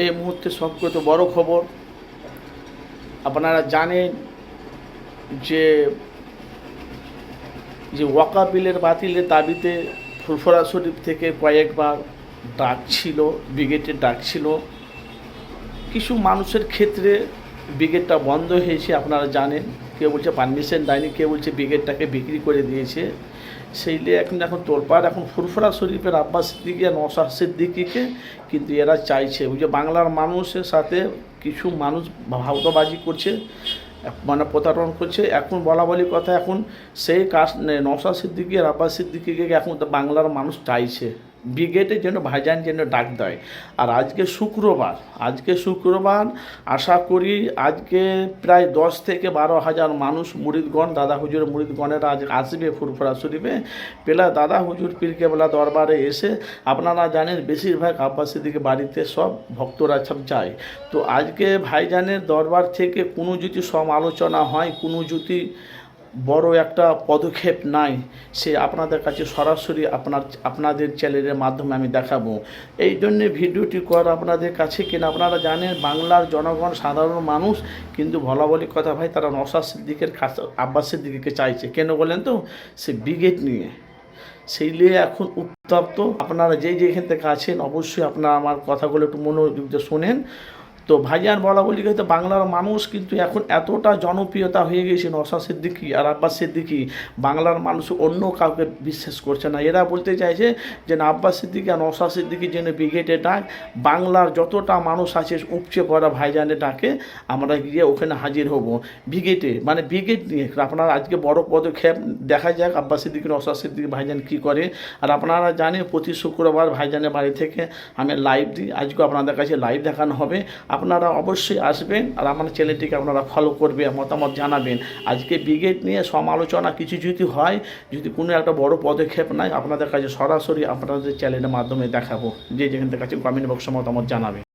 এই মুহূর্তে সবচেয়ে বড় খবর, আপনারা জানেন যে যে ওয়াকা বিলের বাতিলের দাবিতে ফুরফুরা শরীফ থেকে কয়েকবার ডাক ছিল, ব্রিগেডের ডাক ছিল। কিছু মানুষের ক্ষেত্রে ব্রিগেডটা বন্ধ হয়েছে, আপনারা জানেন। কেউ বলছে পারমিশন দেয়নি, কেউ বলছে ব্রিগেডটাকে বিক্রি করে দিয়েছে। সেই নিয়ে এখন তোলপাড়। এখন ফুরফুরা শরীফের আব্বাস সিদ্দিকী আর নওশাদ সিদ্দিকীকে কিন্তু এরা চাইছে, ওই যে বাংলার মানুষের সাথে কিছু মানুষ ভাওতাবাজি করছে, মানে প্রতারণ করছে। এখন বলা বলি কথা, এখন সেই কাজ নওশাদ সিদ্দিকী আর আব্বাস সিদ্দিকীকে এখন বাংলার মানুষ চাইছে ব্রিগেডের জন্য, ভাইজান যেন ডাক দেয়। আর আজকে শুক্রবার আশা করি আজকে প্রায় 10 থেকে 12 হাজার মানুষ মুরিদগণ, দাদা হুজুর মুরিদগণেরা আজ আসবে ফুরফুরা শরীফে। পেলা দাদা হুজুর পীর কেবলা দরবারে এসে, আপনারা জানেন বেশিরভাগ আব্বাস সিদ্দিকী বাড়িতে সব ভক্তরা সব যায়। তো আজকে ভাইজানের দরবার থেকে কোনো যদি সমালোচনা হয়, কোনো যদি বড় একটা পদক্ষেপ নাই, সে আপনাদের কাছে সরাসরি আপনাদের চ্যানেলের মাধ্যমে আমি দেখাবো। এই জন্যে ভিডিওটি করা আপনাদের কাছে, কিনা আপনারা জানেন বাংলার জনগণ, সাধারণ মানুষ কিন্তু বলা বলি কথা ভাই, তারা নওশাদ সিদ্দিকের কাছে আব্বাস সিদ্দিকীকে চাইছে। কেন বলেন তো? সে ব্রিগেড নিয়ে, সেই নিয়ে এখন উত্তপ্ত। আপনারা যেখান থেকে আছেন অবশ্যই আপনারা আমার কথাগুলো একটু মনোযোগ দিয়ে শোনেন। তো ভাইজান বলা বলি হয়তো বাংলার মানুষ কিন্তু এখন এতটা জনপ্রিয়তা হয়ে গেছে নওশাদ সিদ্দিকী আর আব্বাস সিদ্দিকী, বাংলার মানুষ অন্য কাউকে বিশ্বাস করছে না। এরা বলতে চাইছে যে না, আব্বাস সিদ্দিকী আর নওশাদ সিদ্দিকীর জন্য ব্রিগেডে ডাক, বাংলার যতটা মানুষ আছে উপচে পড়া ভাইজানের ডাকে আমরা গিয়ে ওখানে হাজির হব ব্রিগেডে, মানে ব্রিগেড নিয়ে। আপনারা আজকে বড় পদক্ষেপ, দেখা যাক আব্বাস সিদ্দিকী নওশাদ সিদ্দিকী ভাইজান কী করে। আর আপনারা জানেন প্রতি শুক্রবার ভাইজানের বাড়ি থেকে আমি লাইভ দিই, আজকেও আপনাদের কাছে লাইভ দেখানো হবে। আপনারা অবশ্যই আসবেন আর আমার চ্যানেলটিকে আপনারা ফলো করবেন, মতামত জানাবেন। আজকে ব্রিগেড নিয়ে সমালোচনা কিছু যদি হয়, যদি কোনো একটা বড় পদক্ষেপ নাই, আপনাদের কাছে সরাসরি আপনাদের চ্যানেলের মাধ্যমে দেখাবো। যেখান থেকে কাছে কমেন্ট বক্সে মতামত জানাবেন।